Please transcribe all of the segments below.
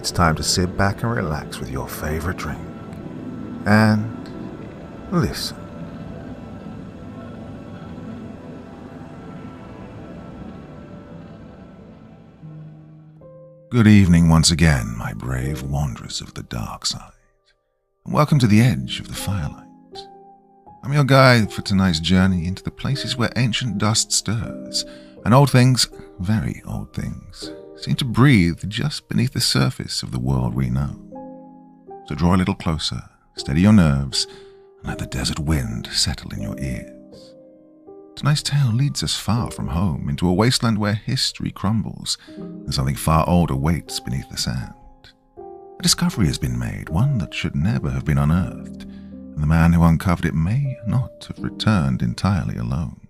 it's time to sit back and relax with your favorite drink. And listen. Good evening once again, my brave wanderers of the dark side, and welcome to the edge of the firelight. I'm your guide for tonight's journey into the places where ancient dust stirs, and old things, very old things, seem to breathe just beneath the surface of the world we know. So draw a little closer, steady your nerves, and let the desert wind settle in your ears. Tonight's tale leads us far from home into a wasteland where history crumbles and something far older waits beneath the sand. A discovery has been made, one that should never have been unearthed, and the man who uncovered it may not have returned entirely alone.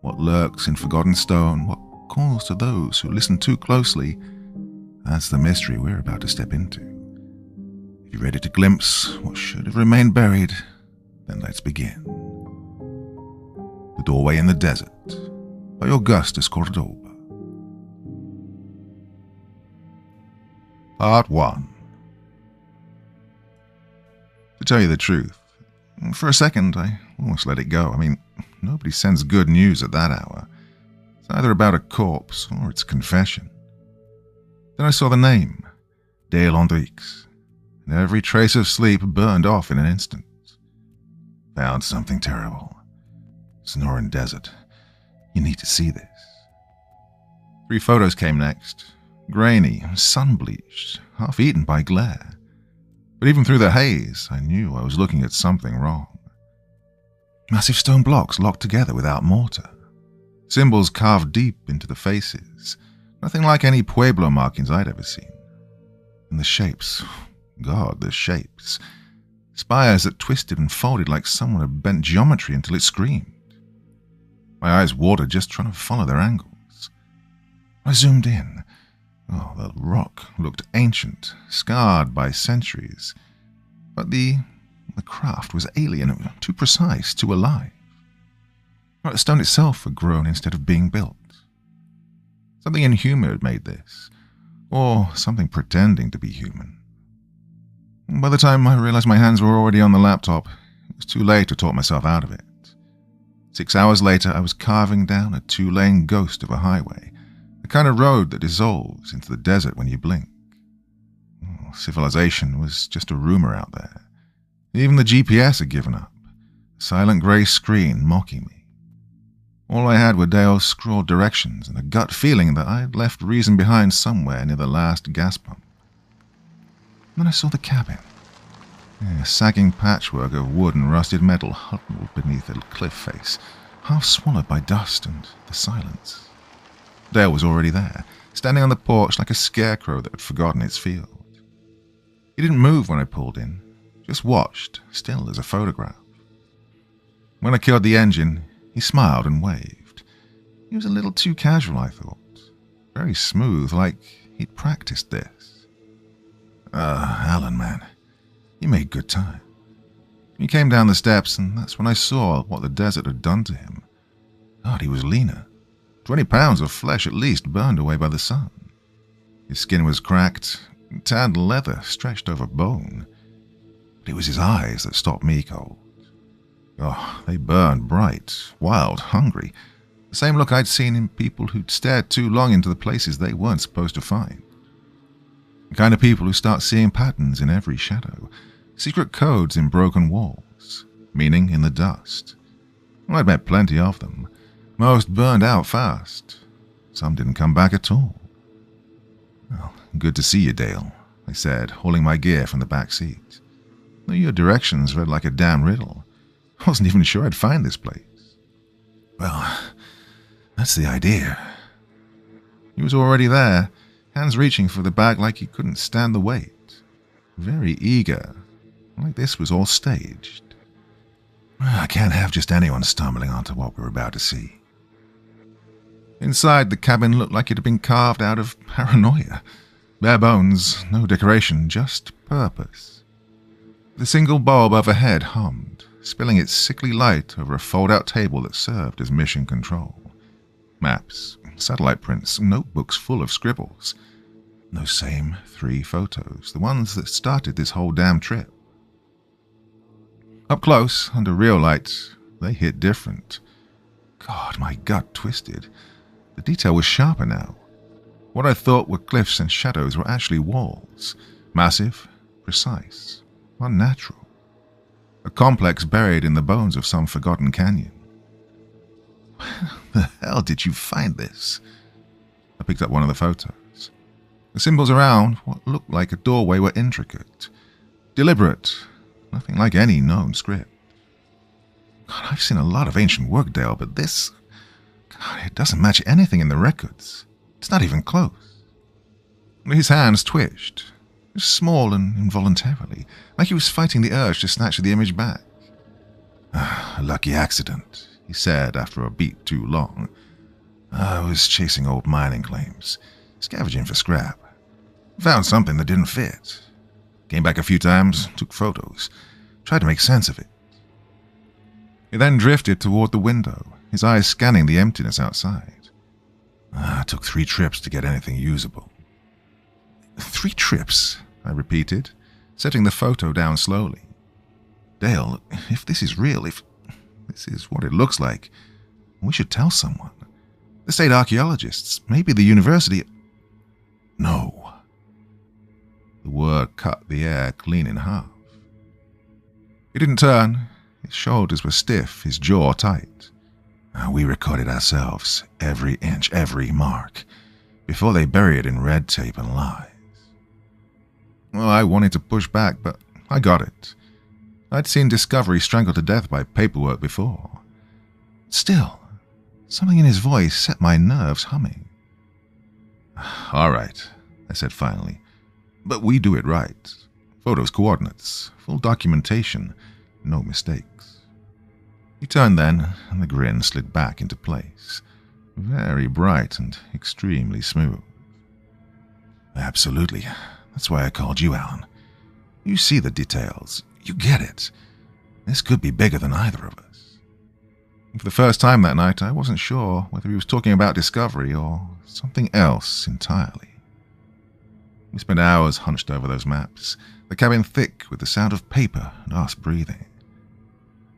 What lurks in forgotten stone, what calls to those who listen too closely, that's the mystery we're about to step into. If you're ready to glimpse what should have remained buried, then let's begin. The Doorway in the Desert by Augustus Cordoba. Part 1. To tell you the truth, for a second I almost let it go. Nobody sends good news at that hour. It's either about a corpse or it's confession. Then I saw the name, Dale Hendricks, and every trace of sleep burned off in an instant. Found something terrible. Sonoran Desert. You need to see this. 3 photos came next. Grainy, sun-bleached, half-eaten by glare. But even through the haze, I knew I was looking at something wrong. Massive stone blocks locked together without mortar. Symbols carved deep into the faces. Nothing like any Pueblo markings I'd ever seen. And the shapes. God, the shapes. Spires that twisted and folded like someone had bent geometry until it screamed. My eyes watered just trying to follow their angles. I zoomed in. Oh, the rock looked ancient, scarred by centuries. But the craft was alien, too precise, too alive. The stone itself had grown instead of being built. Something inhuman had made this, or something pretending to be human. By the time I realized my hands were already on the laptop, it was too late to talk myself out of it. 6 hours later, I was carving down a 2-lane ghost of a highway, the kind of road that dissolves into the desert when you blink. Civilization was just a rumor out there. Even the GPS had given up, a silent grey screen mocking me. All I had were Dale's scrawled directions and a gut feeling that I had left reason behind somewhere near the last gas pump. And then I saw the cabin. A sagging patchwork of wood and rusted metal huddled beneath a cliff face, half swallowed by dust and the silence. Dale was already there, standing on the porch like a scarecrow that had forgotten its field. He didn't move when I pulled in, just watched, still as a photograph. When I killed the engine, he smiled and waved. He was a little too casual, I thought. Very smooth, like he'd practiced this. Alan, man. He made good time. He came down the steps, and that's when I saw what the desert had done to him. God, he was leaner. 20 pounds of flesh at least burned away by the sun. His skin was cracked, tanned leather stretched over bone. But it was his eyes that stopped me cold. Oh, they burned bright, wild, hungry. The same look I'd seen in people who'd stared too long into the places they weren't supposed to find. The kind of people who start seeing patterns in every shadow, secret codes in broken walls, meaning in the dust. Well, I'd met plenty of them. Most burned out fast. Some didn't come back at all. Well, good to see you, Dale, I said, hauling my gear from the back seat. Though your directions read like a damn riddle. I wasn't even sure I'd find this place. Well, that's the idea. He was already there, hands reaching for the bag like he couldn't stand the weight. Very eager, like this was all staged. I can't have just anyone stumbling onto what we're about to see. Inside, the cabin looked like it had been carved out of paranoia. Bare bones, no decoration, just purpose. The single bulb overhead hummed, spilling its sickly light over a fold-out table that served as mission control. Maps, satellite prints, notebooks full of scribbles. Those same 3 photos, the ones that started this whole damn trip. Up close, under real lights, they hit different. God, my gut twisted. The detail was sharper now. What I thought were cliffs and shadows were actually walls. Massive, precise, unnatural. A complex buried in the bones of some forgotten canyon. Where the hell did you find this? I picked up one of the photos. The symbols around what looked like a doorway were intricate, deliberate, nothing like any known script. God, I've seen a lot of ancient work, Dale, but this... God, it doesn't match anything in the records. It's not even close. His hands twitched, just small and involuntarily, like he was fighting the urge to snatch the image back. A lucky accident, he said after a beat too long. I was chasing old mining claims, scavenging for scrap. Found something that didn't fit. Came back a few times, took photos, tried to make sense of it. He then drifted toward the window, his eyes scanning the emptiness outside. It took 3 trips to get anything usable. 3 trips, I repeated, setting the photo down slowly. Dale, if this is real, if this is what it looks like, we should tell someone. The state archaeologists, maybe the university. No. The word cut the air clean in half. He didn't turn. His shoulders were stiff, his jaw tight. We recorded ourselves, every inch, every mark, before they bury it in red tape and lies. Well, I wanted to push back, but I got it. I'd seen Discovery strangled to death by paperwork before. Still, something in his voice set my nerves humming. All right, I said finally, but we do it right. Photos, coordinates, full documentation, no mistakes. He turned then, and the grin slid back into place, very bright and extremely smooth. Absolutely. That's why I called you, Alan. You see the details. You get it. This could be bigger than either of us. For the first time that night, I wasn't sure whether he was talking about Discovery or something else entirely. We spent hours hunched over those maps, the cabin thick with the sound of paper and us breathing.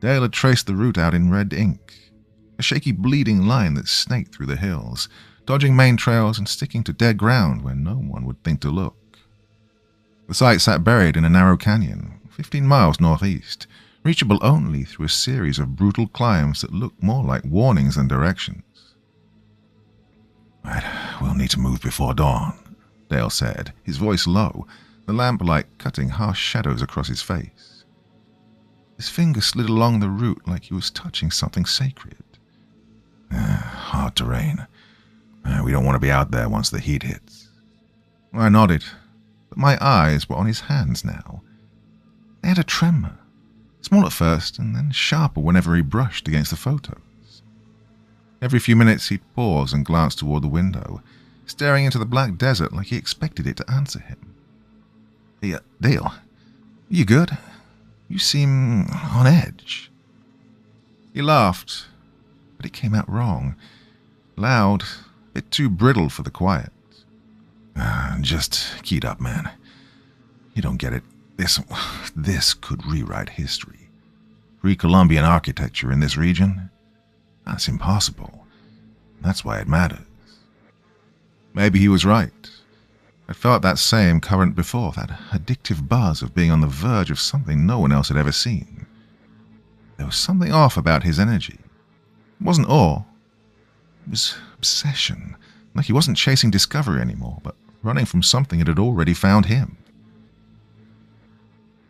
Dale had traced the route out in red ink, a shaky bleeding line that snaked through the hills, dodging main trails and sticking to dead ground where no one would think to look. The site sat buried in a narrow canyon, 15 miles northeast, reachable only through a series of brutal climbs that looked more like warnings than directions. Right, we'll need to move before dawn, Dale said, his voice low, the lamplight cutting harsh shadows across his face. His finger slid along the route like he was touching something sacred. Hard terrain. We don't want to be out there once the heat hits. I nodded, but my eyes were on his hands now. They had a tremor, small at first and then sharper whenever he brushed against the photos. Every few minutes he'd pause and glance toward the window, staring into the black desert like he expected it to answer him. Hey, Dale, you good? You seem on edge. He laughed, but it came out wrong. Loud, a bit too brittle for the quiet. Just keyed up, man. You don't get it. This could rewrite history. Pre-Columbian architecture in this region? That's impossible. That's why it matters. Maybe he was right. I felt that same current before, that addictive buzz of being on the verge of something no one else had ever seen. There was something off about his energy. It wasn't awe. It was obsession. Like he wasn't chasing discovery anymore, but running from something that had already found him.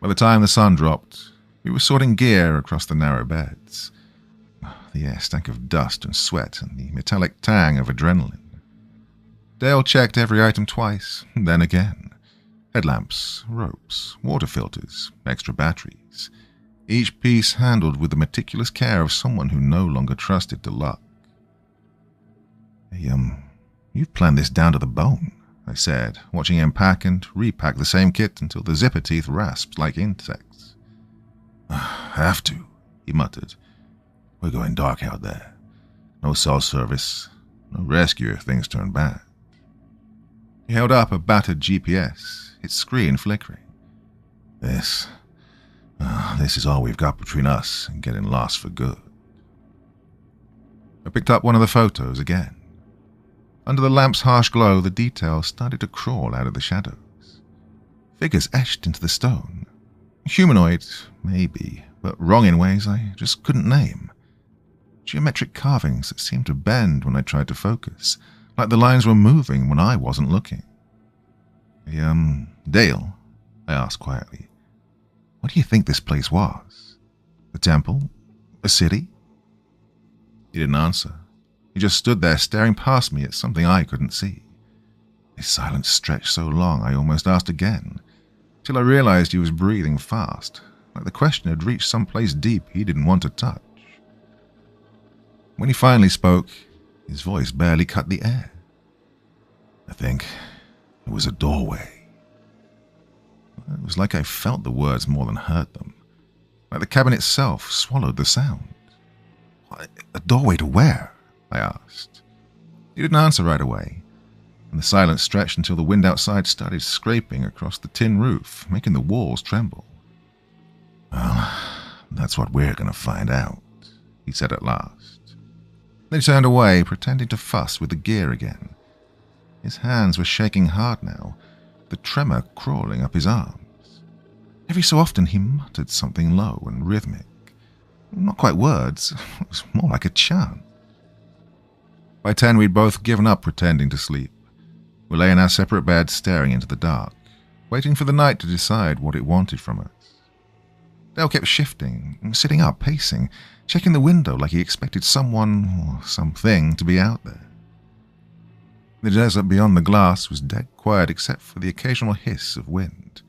By the time the sun dropped, we were sorting gear across the narrow beds. The air stank of dust and sweat and the metallic tang of adrenaline. Dale checked every item twice, then again. Headlamps, ropes, water filters, extra batteries. Each piece handled with the meticulous care of someone who no longer trusted to luck. Hey, you've planned this down to the bone, I said, watching him pack and repack the same kit until the zipper teeth rasped like insects. Have to, he muttered. We're going dark out there. No cell service, no rescue if things turn bad. He held up a battered GPS, its screen flickering. This is all we've got between us and getting lost for good. I picked up one of the photos again. Under the lamp's harsh glow, the details started to crawl out of the shadows. Figures etched into the stone. Humanoid, maybe, but wrong in ways I just couldn't name. Geometric carvings that seemed to bend when I tried to focus, like the lines were moving when I wasn't looking. Dale, I asked quietly, what do you think this place was? A temple? A city? He didn't answer. He just stood there staring past me at something I couldn't see. His silence stretched so long I almost asked again, till I realized he was breathing fast, like the question had reached some place deep he didn't want to touch. When he finally spoke, his voice barely cut the air. I think it was a doorway. It was like I felt the words more than heard them, like the cabin itself swallowed the sound. A doorway to where? I asked. He didn't answer right away, and the silence stretched until the wind outside started scraping across the tin roof, making the walls tremble. Well, that's what we're going to find out, he said at last. Then he turned away, pretending to fuss with the gear again. His hands were shaking hard now, the tremor crawling up his arms. Every so often he muttered something low and rhythmic. Not quite words, it was more like a chant. By 10, we'd both given up pretending to sleep. We lay in our separate beds staring into the dark, waiting for the night to decide what it wanted from us. Dale kept shifting, sitting up, pacing, checking the window like he expected someone or something to be out there. The desert beyond the glass was dead quiet except for the occasional hiss of wind.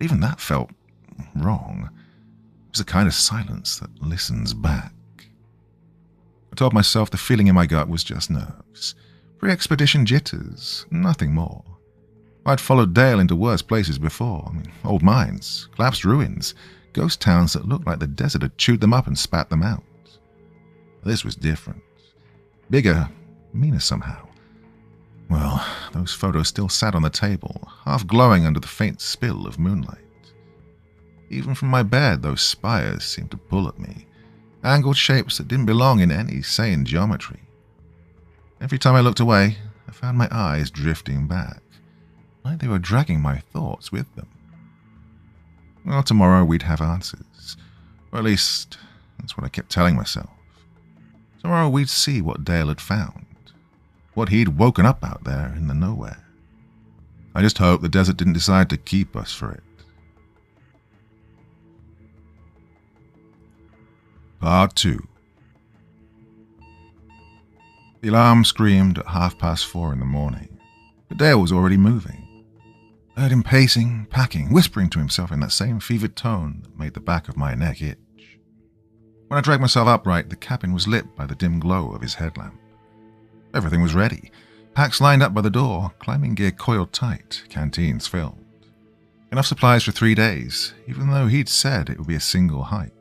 Even that felt wrong. It was the kind of silence that listens back. I told myself the feeling in my gut was just nerves. Pre-expedition jitters, nothing more. I'd followed Dale into worse places before. Old mines, collapsed ruins, ghost towns that looked like the desert had chewed them up and spat them out. This was different. Bigger, meaner somehow. Well, those photos still sat on the table, half glowing under the faint spill of moonlight. Even from my bed, those spires seemed to pull at me, angled shapes that didn't belong in any sane geometry. Every time I looked away, I found my eyes drifting back, like they were dragging my thoughts with them. Well, tomorrow we'd have answers, or at least that's what I kept telling myself. Tomorrow we'd see what Dale had found, what he'd woken up out there in the nowhere. I just hoped the desert didn't decide to keep us for it. Part 2. The alarm screamed at 4:30 in the morning, but Dale was already moving. I heard him pacing, packing, whispering to himself in that same fevered tone that made the back of my neck itch. When I dragged myself upright, the cabin was lit by the dim glow of his headlamp. Everything was ready. Packs lined up by the door, climbing gear coiled tight, canteens filled. Enough supplies for 3 days, even though he'd said it would be a single hike.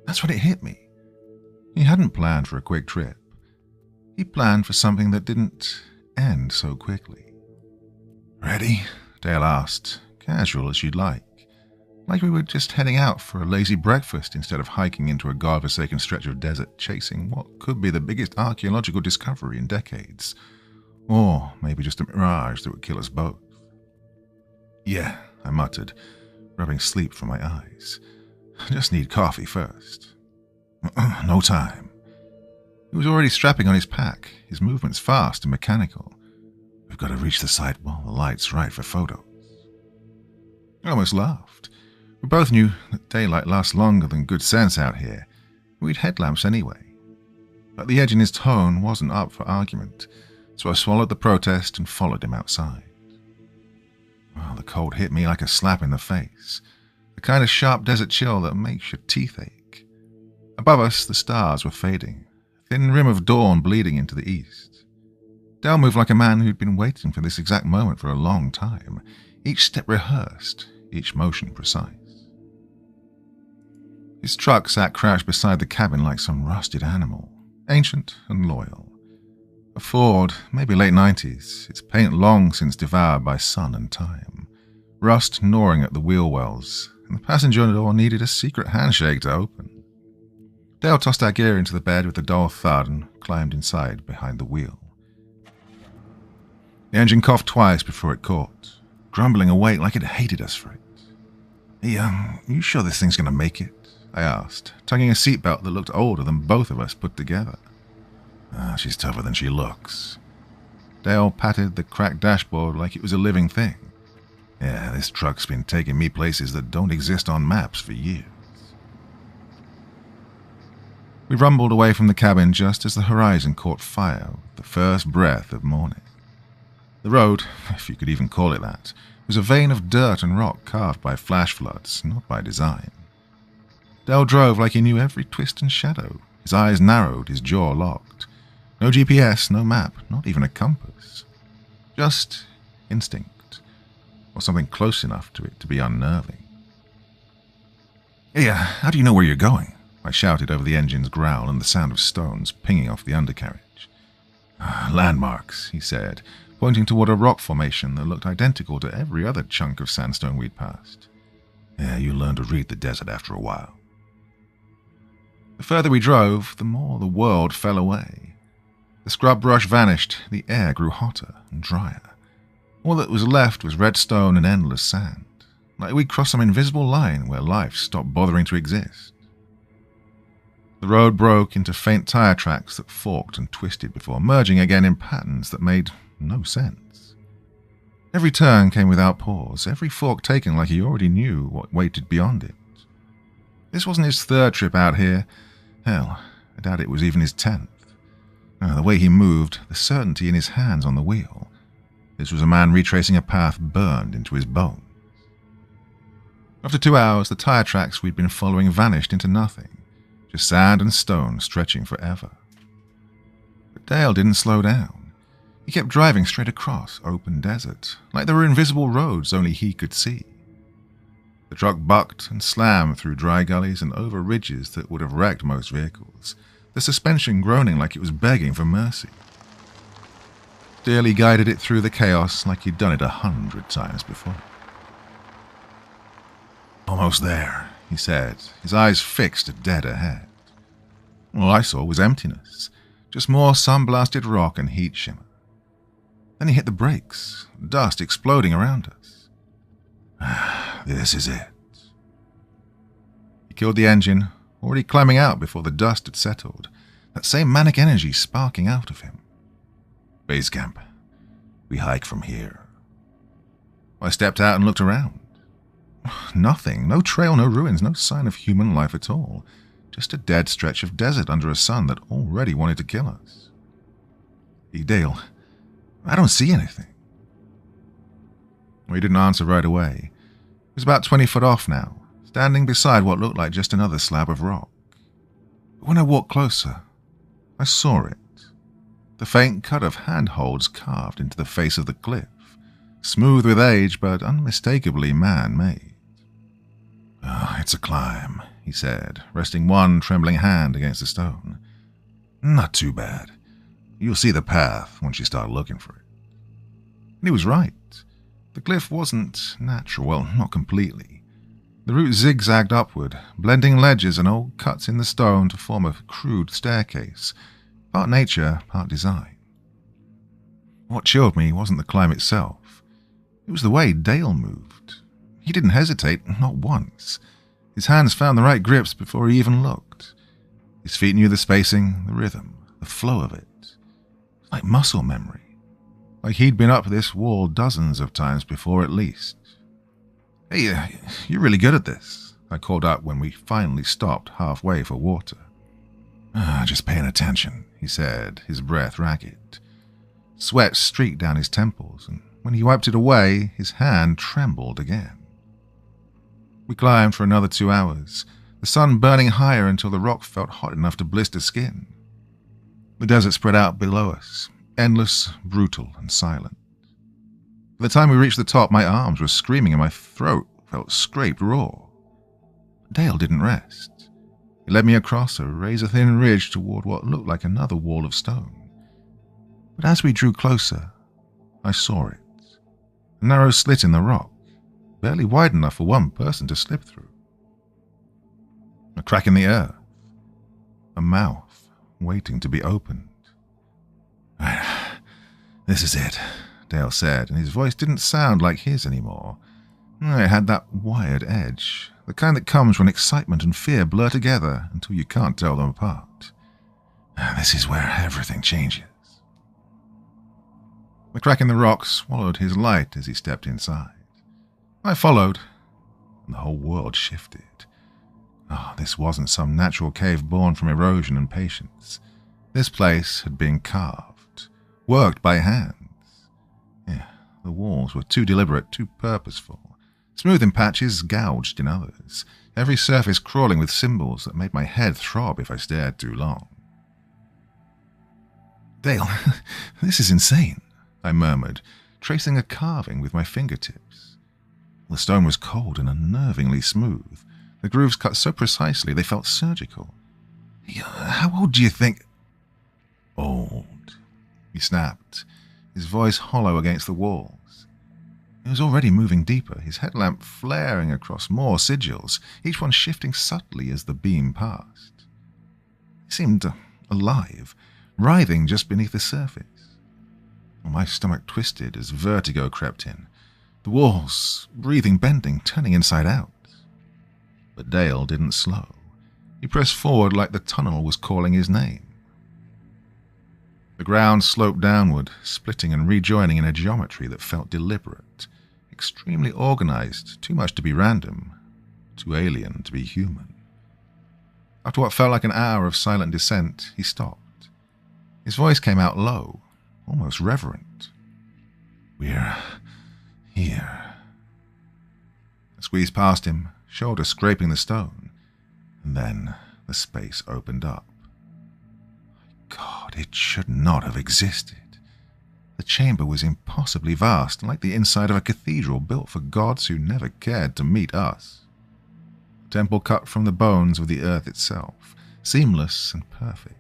That's when it hit me. He hadn't planned for a quick trip. He planned for something that didn't end so quickly. Ready? Dale asked, casual as she'd like we were just heading out for a lazy breakfast instead of hiking into a godforsaken stretch of desert chasing what could be the biggest archaeological discovery in decades, or maybe just a mirage that would kill us both. Yeah, I muttered, rubbing sleep from my eyes. I just need coffee first. No time. He was already strapping on his pack, his movements fast and mechanical. We've got to reach the site while the light's right for photos. I almost laughed. We both knew that daylight lasts longer than good sense out here. We'd headlamps anyway. But the edge in his tone wasn't up for argument, so I swallowed the protest and followed him outside. Well, the cold hit me like a slap in the face, the kind of sharp desert chill that makes your teeth ache. Above us, the stars were fading, a thin rim of dawn bleeding into the east. Dale moved like a man who'd been waiting for this exact moment for a long time, each step rehearsed, each motion precise. His truck sat crouched beside the cabin like some rusted animal, ancient and loyal. A Ford, maybe late 90s, its paint long since devoured by sun and time, rust gnawing at the wheel wells, and the passenger door needed a secret handshake to open. Dale tossed our gear into the bed with a dull thud and climbed inside behind the wheel. The engine coughed twice before it caught, grumbling awake like it hated us for it. Hey, you sure this thing's going to make it? I asked, tugging a seatbelt that looked older than both of us put together. She's tougher than she looks. Dale patted the cracked dashboard like it was a living thing. Yeah, this truck's been taking me places that don't exist on maps for years. We rumbled away from the cabin just as the horizon caught fire with the first breath of morning. The road, if you could even call it that, was a vein of dirt and rock carved by flash floods, not by design. Dale drove like he knew every twist and shadow, his eyes narrowed, his jaw locked. No GPS, no map, not even a compass. Just instinct, or something close enough to it to be unnerving. Hey, how do you know where you're going? I shouted over the engine's growl and the sound of stones pinging off the undercarriage. Landmarks, he said, pointing toward a rock formation that looked identical to every other chunk of sandstone we'd passed. Yeah, you learn to read the desert after a while. The further we drove, the more the world fell away. The scrub brush vanished, the air grew hotter and drier. All that was left was red stone and endless sand, like we'd crossed some invisible line where life stopped bothering to exist. The road broke into faint tire tracks that forked and twisted before merging again in patterns that made no sense. Every turn came without pause, every fork taken like he already knew what waited beyond it. This wasn't his third trip out here. Hell, I doubt it was even his 10th. The way he moved, the certainty in his hands on the wheel. This was a man retracing a path burned into his bones. After 2 hours, the tire tracks we'd been following vanished into nothing, just sand and stone stretching forever. But Dale didn't slow down. He kept driving straight across open desert, like there were invisible roads only he could see. The truck bucked and slammed through dry gullies and over ridges that would have wrecked most vehicles, the suspension groaning like it was begging for mercy. Dale guided it through the chaos like he'd done it 100 times before. Almost there, he said, his eyes fixed dead ahead. All I saw was emptiness, just more sun-blasted rock and heat shimmer. Then he hit the brakes, dust exploding around us. This is it. He killed the engine, already climbing out before the dust had settled, that same manic energy sparking out of him. Base camp. We hike from here. I stepped out and looked around. Nothing, no trail, no ruins, no sign of human life at all. Just a dead stretch of desert under a sun that already wanted to kill us. Hey, Dale, I don't see anything. He didn't answer right away. He was about 20 foot off now, standing beside what looked like just another slab of rock. But when I walked closer, I saw it. The faint cut of handholds carved into the face of the cliff, smooth with age but unmistakably man-made. It's a climb, he said, resting one trembling hand against the stone. Not too bad. You'll see the path once you start looking for it. And he was right. The cliff wasn't natural, well, not completely. The route zigzagged upward, blending ledges and old cuts in the stone to form a crude staircase, part nature, part design. What chilled me wasn't the climb itself. It was the way Dale moved. He didn't hesitate, not once. His hands found the right grips before he even looked. His feet knew the spacing, the rhythm, the flow of it. Like muscle memory. Like he'd been up this wall dozens of times before at least. Hey, you're really good at this, I called up when we finally stopped halfway for water. Just paying attention, he said, his breath ragged. Sweat streaked down his temples, and when he wiped it away, his hand trembled again. We climbed for another 2 hours, the sun burning higher until the rock felt hot enough to blister skin. The desert spread out below us, endless, brutal, and silent. By the time we reached the top, my arms were screaming and my throat felt scraped raw. Dale didn't rest. He led me across a razor-thin ridge toward what looked like another wall of stone. But as we drew closer, I saw it. A narrow slit in the rock, barely wide enough for one person to slip through. A crack in the earth. A mouth waiting to be opened. "Right, this is it," Dale said, and his voice didn't sound like his anymore. It had that wired edge, the kind that comes when excitement and fear blur together until you can't tell them apart. "This is where everything changes." The crack in the rock swallowed his light as he stepped inside. I followed, and the whole world shifted. This wasn't some natural cave born from erosion and patience. This place had been carved, worked by hands. The walls were too deliberate, too purposeful. Smooth in patches, gouged in others. Every surface crawling with symbols that made my head throb if I stared too long. "Dale, this is insane," I murmured, tracing a carving with my fingertips. The stone was cold and unnervingly smooth. The grooves cut so precisely they felt surgical. "How old do you think—" "Old," he snapped, his voice hollow against the walls. He was already moving deeper, his headlamp flaring across more sigils, each one shifting subtly as the beam passed. He seemed alive, writhing just beneath the surface. My stomach twisted as vertigo crept in. The walls, breathing, bending, turning inside out. But Dale didn't slow. He pressed forward like the tunnel was calling his name. The ground sloped downward, splitting and rejoining in a geometry that felt deliberate, extremely organized, too much to be random, too alien to be human. After what felt like an hour of silent descent, he stopped. His voice came out low, almost reverent. "We're here." I squeezed past him, shoulder scraping the stone, and then the space opened up. God, it should not have existed. The chamber was impossibly vast, like the inside of a cathedral built for gods who never cared to meet us. A temple cut from the bones of the earth itself, seamless and perfect.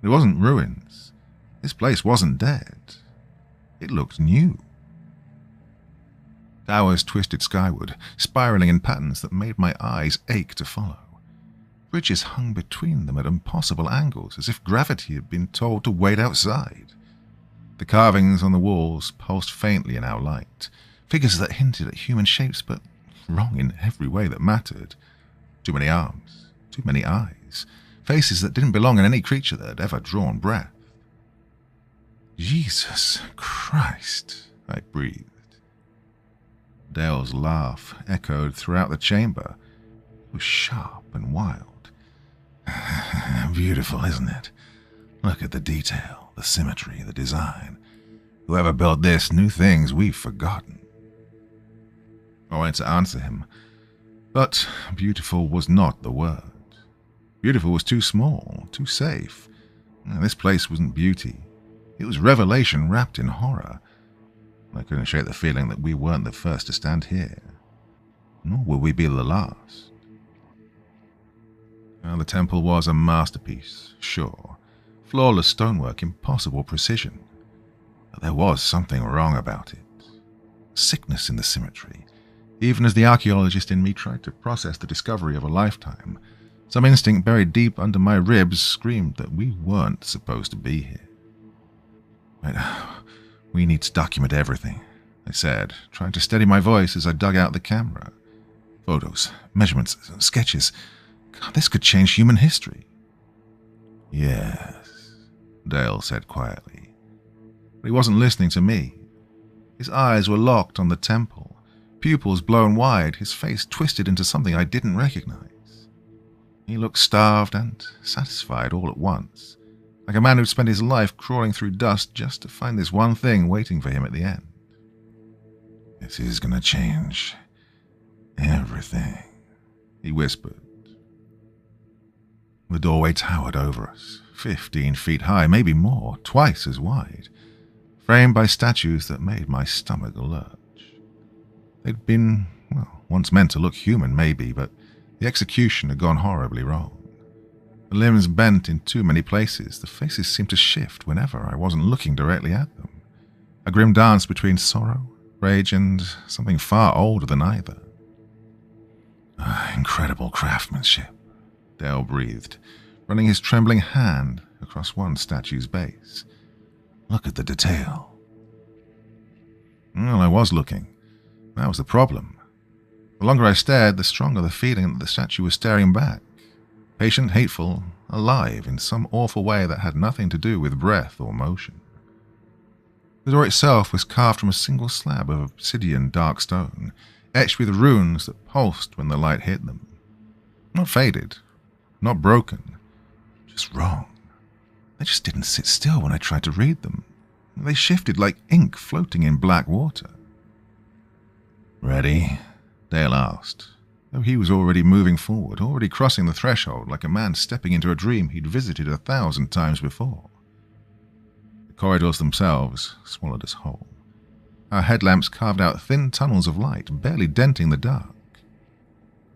It wasn't ruins. This place wasn't dead. It looked new. Towers twisted skyward, spiraling in patterns that made my eyes ache to follow. Bridges hung between them at impossible angles, as if gravity had been told to wait outside. The carvings on the walls pulsed faintly in our light, figures that hinted at human shapes, but wrong in every way that mattered. Too many arms, too many eyes, faces that didn't belong in any creature that had ever drawn breath. "Jesus Christ," I breathed. Dale's laugh echoed throughout the chamber. It was sharp and wild. "Beautiful, isn't it? Look at the detail, the symmetry, the design. Whoever built this knew things we've forgotten." I wanted to answer him, but beautiful was not the word. Beautiful was too small, too safe. This place wasn't beauty. It was revelation wrapped in horror. I couldn't shake the feeling that we weren't the first to stand here, nor would we be the last. The temple was a masterpiece, sure. Flawless stonework, impossible precision. But there was something wrong about it. Sickness in the symmetry. Even as the archaeologist in me tried to process the discovery of a lifetime, some instinct buried deep under my ribs screamed that we weren't supposed to be here. Right, "We need to document everything," I said, trying to steady my voice as I dug out the camera. "Photos, measurements, sketches. God, this could change human history." "Yes," Dale said quietly. But he wasn't listening to me. His eyes were locked on the temple, pupils blown wide, his face twisted into something I didn't recognize. He looked starved and satisfied all at once, like a man who'd spent his life crawling through dust just to find this one thing waiting for him at the end. "This is gonna change everything," he whispered. The doorway towered over us, 15 feet high, maybe more, twice as wide, framed by statues that made my stomach lurch. They'd been, once meant to look human, maybe, but the execution had gone horribly wrong. The limbs bent in too many places. The faces seemed to shift whenever I wasn't looking directly at them. A grim dance between sorrow, rage, and something far older than either. Incredible craftsmanship, Dale breathed, running his trembling hand across one statue's base. Look at the detail. Well, I was looking. That was the problem. The longer I stared, the stronger the feeling that the statue was staring back. Patient, hateful, alive in some awful way that had nothing to do with breath or motion. The door itself was carved from a single slab of obsidian dark stone, etched with runes that pulsed when the light hit them. Not faded, not broken, just wrong. They just didn't sit still when I tried to read them. They shifted like ink floating in black water. "Ready?" Dale asked, though he was already moving forward, already crossing the threshold like a man stepping into a dream he'd visited 1,000 times before. The corridors themselves swallowed us whole. Our headlamps carved out thin tunnels of light, barely denting the dark.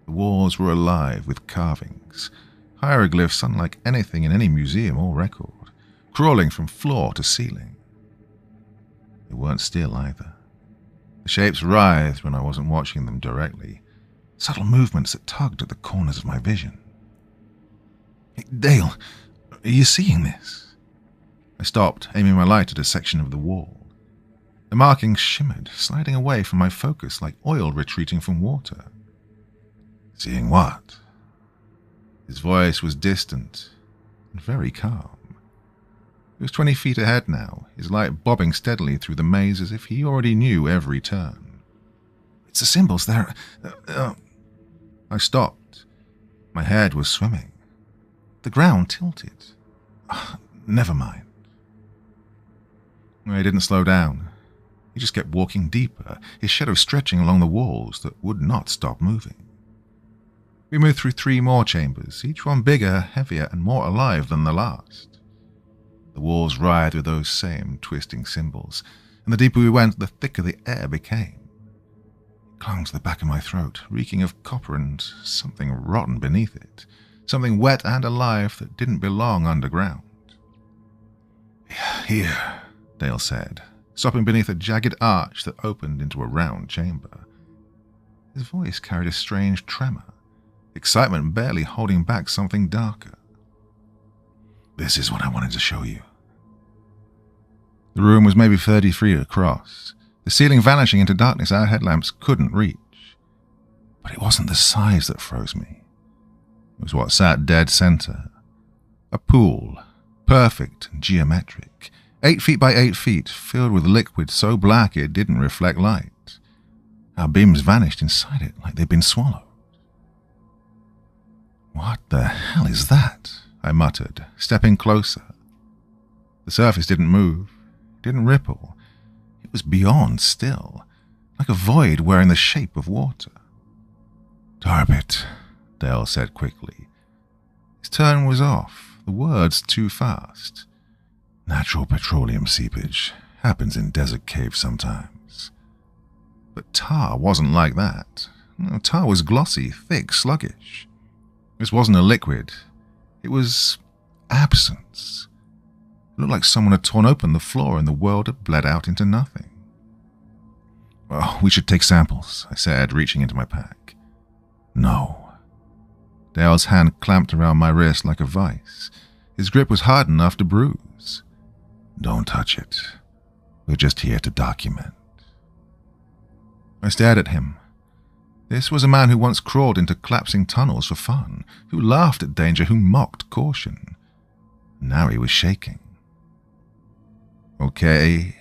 The walls were alive with carvings, hieroglyphs unlike anything in any museum or record, crawling from floor to ceiling. They weren't still either. The shapes writhed when I wasn't watching them directly, subtle movements that tugged at the corners of my vision. "Hey, Dale, are you seeing this?" I stopped, aiming my light at a section of the wall. The markings shimmered, sliding away from my focus like oil retreating from water. "Seeing what?" His voice was distant and very calm. He was 20 feet ahead now, his light bobbing steadily through the maze as if he already knew every turn. "It's the symbols there." I stopped. My head was swimming. The ground tilted. Never mind. He didn't slow down. He just kept walking deeper, his shadow stretching along the walls that would not stop moving. We moved through 3 more chambers, each one bigger, heavier, and more alive than the last. The walls writhed with those same twisting symbols, and the deeper we went, the thicker the air became. It clung to the back of my throat, reeking of copper and something rotten beneath it, something wet and alive that didn't belong underground. "Here," Dale said, stopping beneath a jagged arch that opened into a round chamber. His voice carried a strange tremor, excitement barely holding back something darker. "This is what I wanted to show you." The room was maybe 30 feet across, the ceiling vanishing into darkness our headlamps couldn't reach. But it wasn't the size that froze me. It was what sat dead center. A pool, perfect and geometric, 8 feet by 8 feet, filled with liquid so black it didn't reflect light. Our beams vanished inside it like they'd been swallowed. "What the hell is that?" I muttered, stepping closer. The surface didn't move, didn't ripple. It was beyond still, like a void wearing the shape of water. "Tarbit," Dale said quickly. His tone was off, the words too fast. "Natural petroleum seepage happens in desert caves sometimes." But tar wasn't like that. No, tar was glossy, thick, sluggish. This wasn't a liquid. It was absence. It looked like someone had torn open the floor and the world had bled out into nothing. "Well, we should take samples," I said, reaching into my pack. "No." Dale's hand clamped around my wrist like a vice. His grip was hard enough to bruise. "Don't touch it. We're just here to document." I stared at him. This was a man who once crawled into collapsing tunnels for fun, who laughed at danger, who mocked caution. Now he was shaking. "Okay,"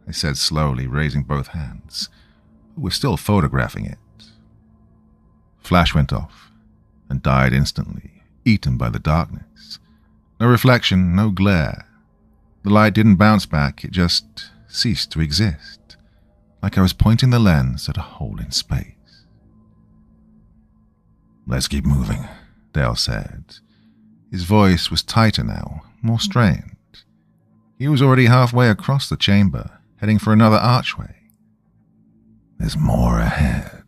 I said slowly, raising both hands. We're still photographing it. Flash went off and died instantly, eaten by the darkness. No reflection, no glare. The light didn't bounce back, it just ceased to exist, like I was pointing the lens at a hole in space. "Let's keep moving," Dale said. His voice was tighter now, more strained. He was already halfway across the chamber, heading for another archway. "There's more ahead."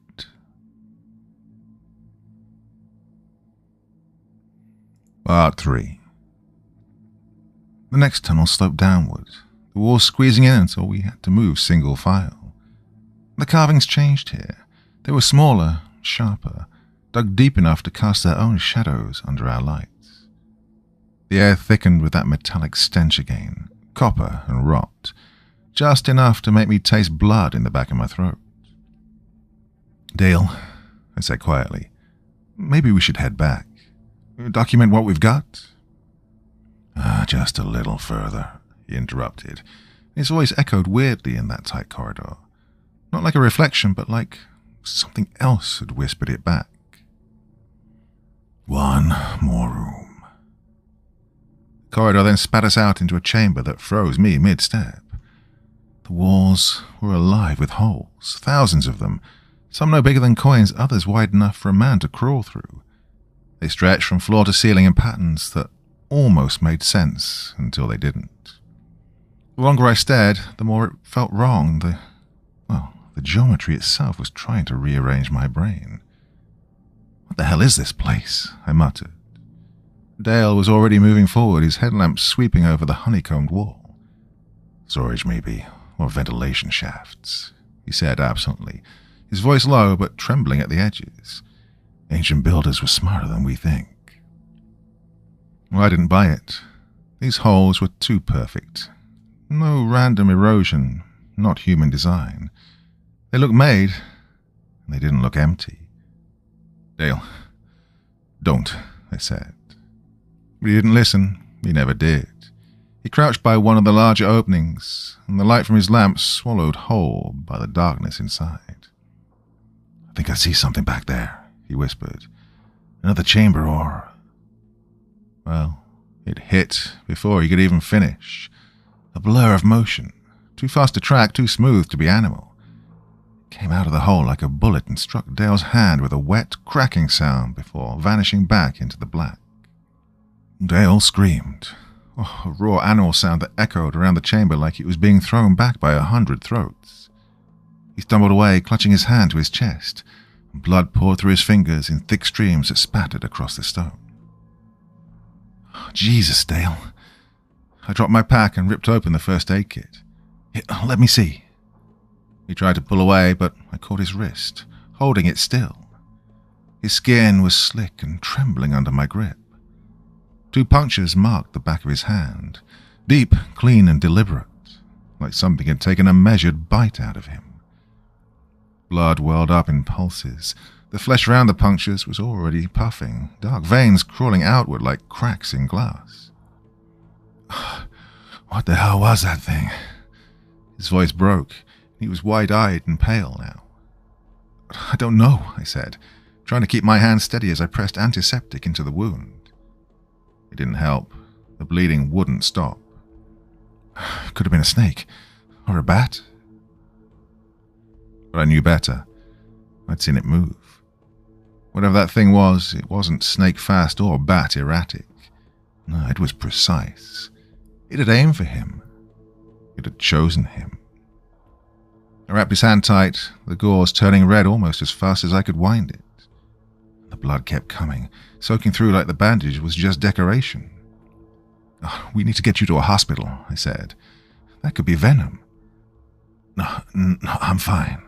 Part 3. The next tunnel sloped downward, the walls squeezing in until we had to move single file. The carvings changed here. They were smaller, sharper, dug deep enough to cast their own shadows under our lights. The air thickened with that metallic stench again, copper and rot, just enough to make me taste blood in the back of my throat. "Dale," I said quietly, "maybe we should head back. Document what we've got?" Just a little further," he interrupted. His voice echoed weirdly in that tight corridor. Not like a reflection, but like something else had whispered it back. "One more room." The corridor then spat us out into a chamber that froze me mid-step. The walls were alive with holes, thousands of them, some no bigger than coins, others wide enough for a man to crawl through. They stretched from floor to ceiling in patterns that almost made sense until they didn't. The longer I stared, the more it felt wrong. The geometry itself was trying to rearrange my brain. "What the hell is this place?" I muttered. Dale was already moving forward, his headlamp sweeping over the honeycombed wall. "Storage, maybe, or ventilation shafts," he said absently, his voice low but trembling at the edges. "Ancient builders were smarter than we think." Well, I didn't buy it. These holes were too perfect. No random erosion, not human design. They looked made, and they didn't look empty. "Dale, don't," I said. But he didn't listen. He never did. He crouched by one of the larger openings, and the light from his lamp swallowed whole by the darkness inside. "I think I see something back there," he whispered. "Another chamber or—" Well, it hit before he could even finish. A blur of motion, too fast to track, too smooth to be animal. It came out of the hole like a bullet and struck Dale's hand with a wet, cracking sound before vanishing back into the black. Dale screamed, a raw animal sound that echoed around the chamber like it was being thrown back by 100 throats. He stumbled away, clutching his hand to his chest, and blood poured through his fingers in thick streams that spattered across the stone. "Jesus, Dale." I dropped my pack and ripped open the first aid kit. "Here, let me see." He tried to pull away, but I caught his wrist, holding it still. His skin was slick and trembling under my grip. 2 punctures marked the back of his hand, deep, clean, and deliberate, like something had taken a measured bite out of him. Blood welled up in pulses. The flesh around the punctures was already puffing, dark veins crawling outward like cracks in glass. "What the hell was that thing?" His voice broke. He was wide-eyed and pale now. "I don't know," I said, trying to keep my hand steady as I pressed antiseptic into the wound. It didn't help. The bleeding wouldn't stop. Could have been a snake. Or a bat. But I knew better. I'd seen it move. Whatever that thing was, it wasn't snake fast or bat erratic. No, it was precise. It had aimed for him. It had chosen him. I wrapped his hand tight, the gauze turning red almost as fast as I could wind it. The blood kept coming, soaking through like the bandage was just decoration. "We need to get you to a hospital," I said. "That could be venom." No, I'm fine."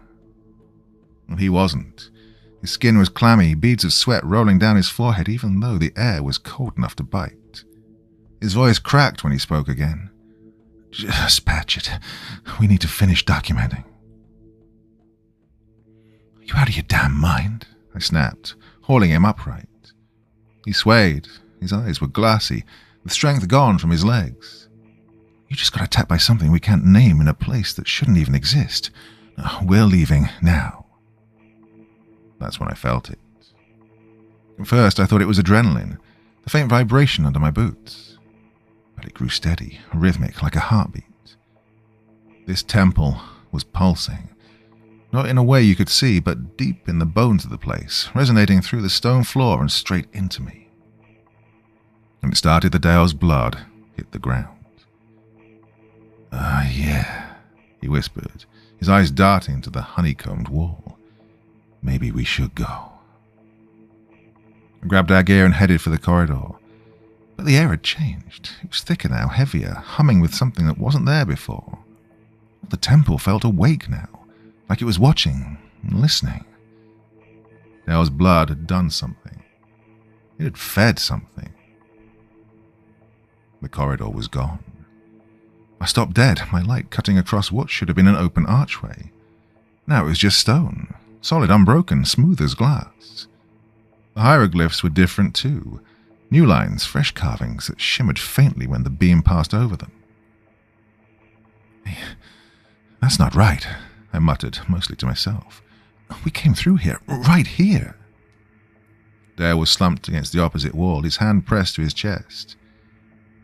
Well, he wasn't. His skin was clammy, beads of sweat rolling down his forehead even though the air was cold enough to bite. His voice cracked when he spoke again. "Just patch it. We need to finish documenting." "Are you out of your damn mind?" I snapped, hauling him upright. He swayed. His eyes were glassy, the strength gone from his legs. "You just got attacked by something we can't name in a place that shouldn't even exist. We're leaving now." That's when I felt it. At first, I thought it was adrenaline, the faint vibration under my boots. But it grew steady, rhythmic, like a heartbeat. This temple was pulsing, not in a way you could see, but deep in the bones of the place, resonating through the stone floor and straight into me. And it started the Dale's blood hit the ground. Yeah," he whispered, his eyes darting to the honeycombed wall. "Maybe we should go." I grabbed our gear and headed for the corridor. But the air had changed. It was thicker now, heavier, humming with something that wasn't there before. The temple felt awake now, like it was watching and listening. Dale's blood had done something. It had fed something. The corridor was gone. I stopped dead, my light cutting across what should have been an open archway. Now it was just stone, solid, unbroken, smooth as glass. The hieroglyphs were different too. New lines, fresh carvings that shimmered faintly when the beam passed over them. "That's not right," I muttered, mostly to myself. "We came through here, right here." Dale was slumped against the opposite wall, his hand pressed to his chest.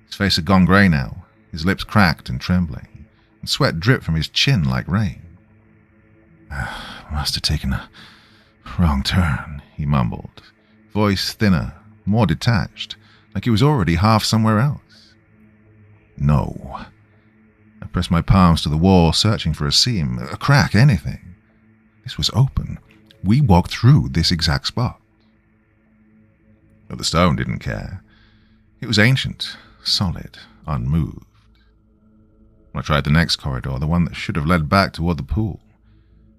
His face had gone grey now, his lips cracked and trembling, and sweat dripped from his chin like rain. "Must have taken a wrong turn," he mumbled, voice thinner, more detached, like he was already half somewhere else. "No." I pressed my palms to the wall, searching for a seam, a crack, anything. This was open. We walked through this exact spot. But the stone didn't care. It was ancient, solid, unmoved. I tried the next corridor, the one that should have led back toward the pool.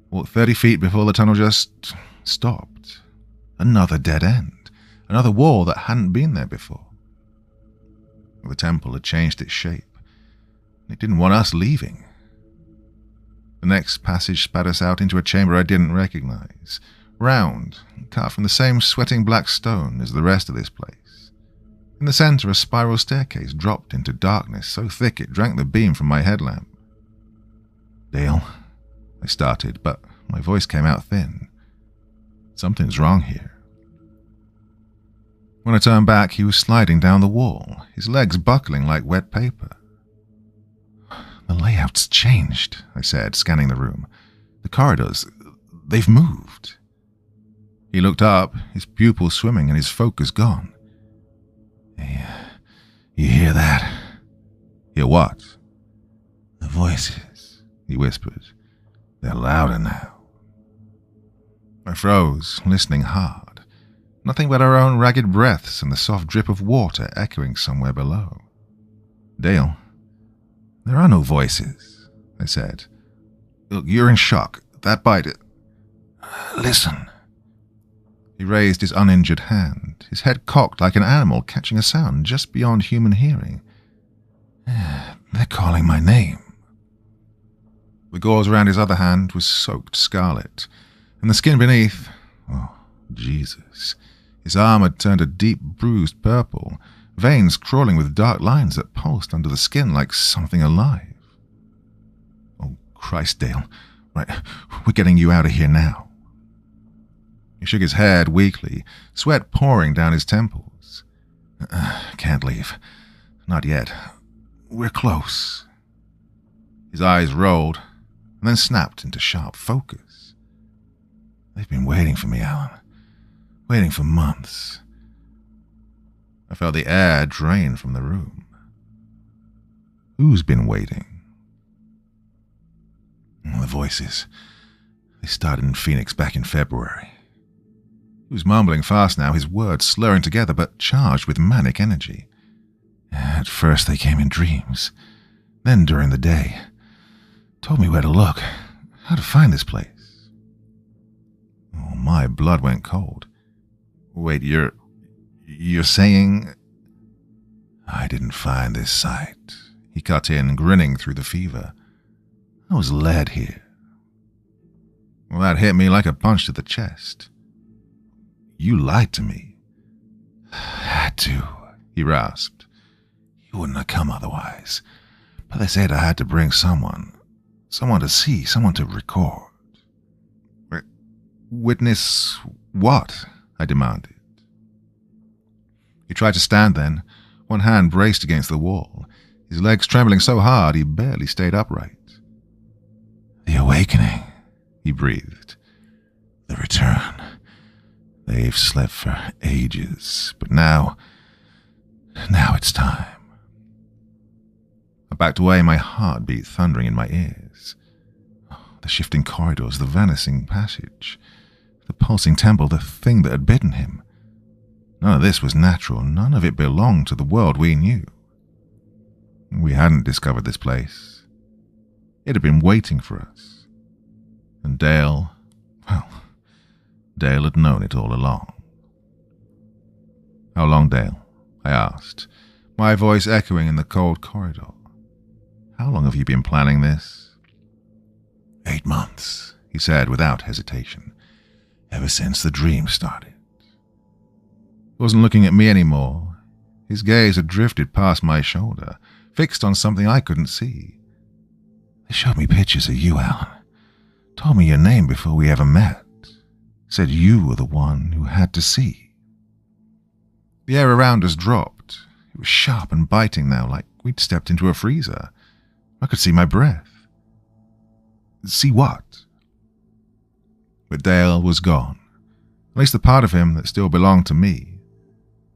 Walked 30 feet before the tunnel just stopped. Another dead end. Another wall that hadn't been there before. The temple had changed its shape. It didn't want us leaving. The next passage spat us out into a chamber I didn't recognize. Round, cut from the same sweating black stone as the rest of this place. In the center, a spiral staircase dropped into darkness so thick it drank the beam from my headlamp. "Dale," I started, but my voice came out thin. "Something's wrong here." When I turned back, he was sliding down the wall, his legs buckling like wet paper. "The layout's changed," I said, scanning the room. "The corridors, they've moved." He looked up, his pupils swimming and his focus gone. "Hey, you hear that?" "Hear what?" "The voices," he whispered. "They're louder now." I froze, listening hard. Nothing but our own ragged breaths and the soft drip of water echoing somewhere below. "Dale, there are no voices," I said. "Look, you're in shock. That bite it." "Listen." He raised his uninjured hand, his head cocked like an animal catching a sound just beyond human hearing. "They're calling my name." The gauze around his other hand was soaked scarlet, and the skin beneath, oh, Jesus. His arm had turned a deep bruised purple, veins crawling with dark lines that pulsed under the skin like something alive. "Oh, Christ, Dale. Right, we're getting you out of here now." He shook his head weakly, sweat pouring down his temples. "Can't leave. Not yet. We're close." His eyes rolled, and then snapped into sharp focus. "They've been waiting for me, Alan. Waiting for months." I felt the air drain from the room. Who's been waiting? The voices. They started in Phoenix back in February. He was mumbling fast now, his words slurring together but charged with manic energy. "At first they came in dreams, then during the day. Told me where to look, how to find this place." Oh, my blood went cold. "Wait, you're saying—" "I didn't find this site," he cut in, grinning through the fever. "I was led here." Well, that hit me like a punch to the chest. "You lied to me." "Had to," he rasped. "You wouldn't have come otherwise. But they said I had to bring someone to see, someone to record." "Witness what?" I demanded. He tried to stand then, one hand braced against the wall, his legs trembling so hard he barely stayed upright. "The awakening," he breathed. "The return. They've slept for ages, but now it's time." I backed away, my heart beat thundering in my ears. The shifting corridors, the vanishing passage, the pulsing temple, the thing that had bitten him. None of this was natural. None of it belonged to the world we knew. We hadn't discovered this place. It had been waiting for us. And Dale had known it all along. How long, Dale? I asked, my voice echoing in the cold corridor. How long have you been planning this? 8 months, he said without hesitation. Ever since the dream started. He wasn't looking at me anymore. His gaze had drifted past my shoulder, fixed on something I couldn't see. They showed me pictures of you, Alan. Told me your name before we ever met. Said you were the one who had to see. The air around us dropped. It was sharp and biting now, like we'd stepped into a freezer. I could see my breath. See what? But Dale was gone. At least the part of him that still belonged to me.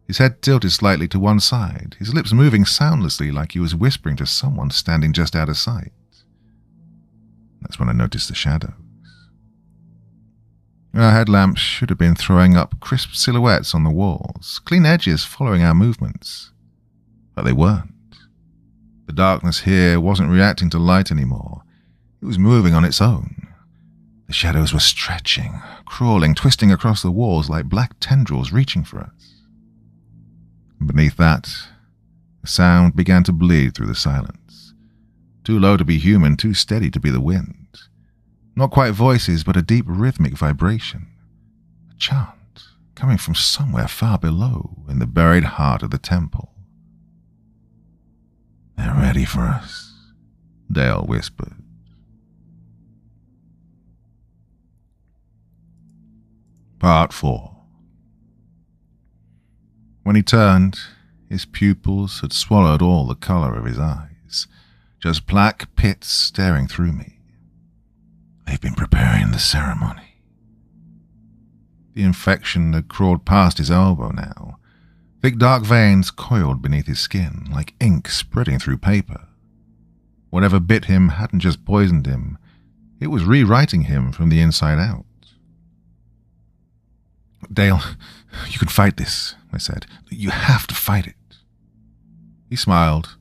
His head tilted slightly to one side, his lips moving soundlessly like he was whispering to someone standing just out of sight. That's when I noticed the shadows. Our headlamps should have been throwing up crisp silhouettes on the walls, clean edges following our movements. But they weren't. The darkness here wasn't reacting to light anymore. It was moving on its own. The shadows were stretching, crawling, twisting across the walls like black tendrils reaching for us. And beneath that, the sound began to bleed through the silence. Too low to be human, too steady to be the wind. Not quite voices, but a deep rhythmic vibration. A chant coming from somewhere far below in the buried heart of the temple. They're ready for us, Dale whispered. Part 4. When he turned, his pupils had swallowed all the color of his eyes, just black pits staring through me. They've been preparing the ceremony. The infection had crawled past his elbow now. Thick dark veins coiled beneath his skin, like ink spreading through paper. Whatever bit him hadn't just poisoned him, it was rewriting him from the inside out. Dale, you can fight this, I said. You have to fight it. He smiled,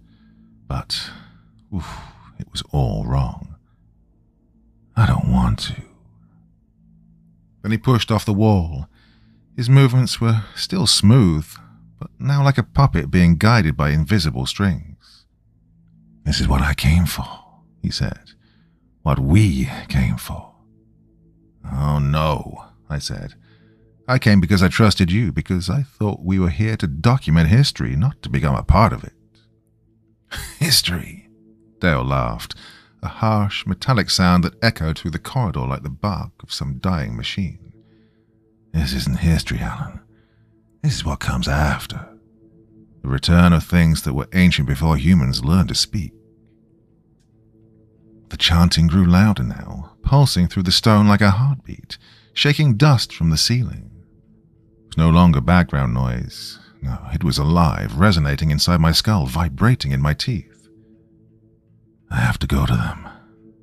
but it was all wrong. I don't want to. Then he pushed off the wall. His movements were still smooth, but now like a puppet being guided by invisible strings. This is what I came for, he said. What we came for. Oh no, I said. I came because I trusted you, because I thought we were here to document history, not to become a part of it. History, Dale laughed, a harsh, metallic sound that echoed through the corridor like the bark of some dying machine. This isn't history, Alan. This is what comes after. The return of things that were ancient before humans learned to speak. The chanting grew louder now, pulsing through the stone like a heartbeat, shaking dust from the ceiling. It was no longer background noise. No, it was alive, resonating inside my skull, vibrating in my teeth. I have to go to them,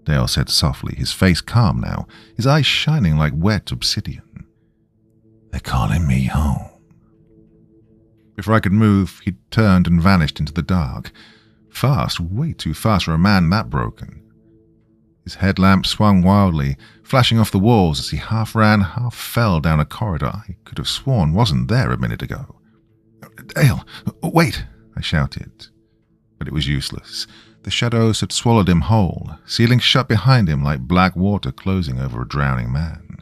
Dale said softly, his face calm now, his eyes shining like wet obsidian. They're calling me home. Before I could move, he turned and vanished into the dark. Fast, way too fast for a man that broken. His headlamp swung wildly, flashing off the walls as he half ran, half fell down a corridor I could have sworn wasn't there a minute ago. Dale, wait, I shouted. But it was useless. The shadows had swallowed him whole, sealing shut behind him like black water closing over a drowning man.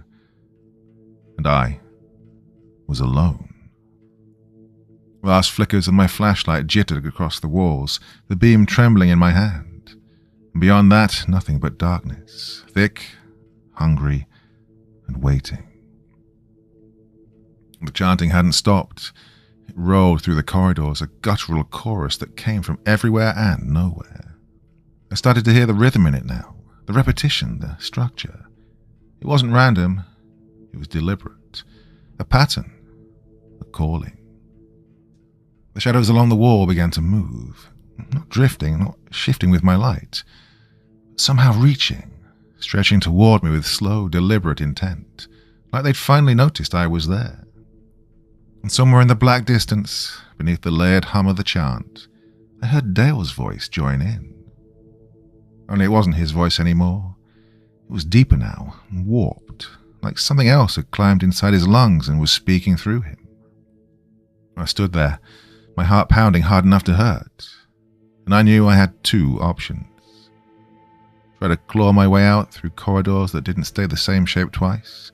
And I was alone. Last flickers of my flashlight jittered across the walls, the beam trembling in my hand. And beyond that, nothing but darkness, thick, hungry, and waiting. The chanting hadn't stopped. It rolled through the corridors, a guttural chorus that came from everywhere and nowhere. I started to hear the rhythm in it now, the repetition, the structure. It wasn't random, it was deliberate. A pattern, a calling. The shadows along the wall began to move, not drifting, not shifting with my light, but somehow reaching, stretching toward me with slow, deliberate intent, like they'd finally noticed I was there. And somewhere in the black distance, beneath the layered hum of the chant, I heard Dale's voice join in. Only it wasn't his voice anymore. It was deeper now, and warped, like something else had climbed inside his lungs and was speaking through him. I stood there, my heart pounding hard enough to hurt, and I knew I had two options. Try to claw my way out through corridors that didn't stay the same shape twice,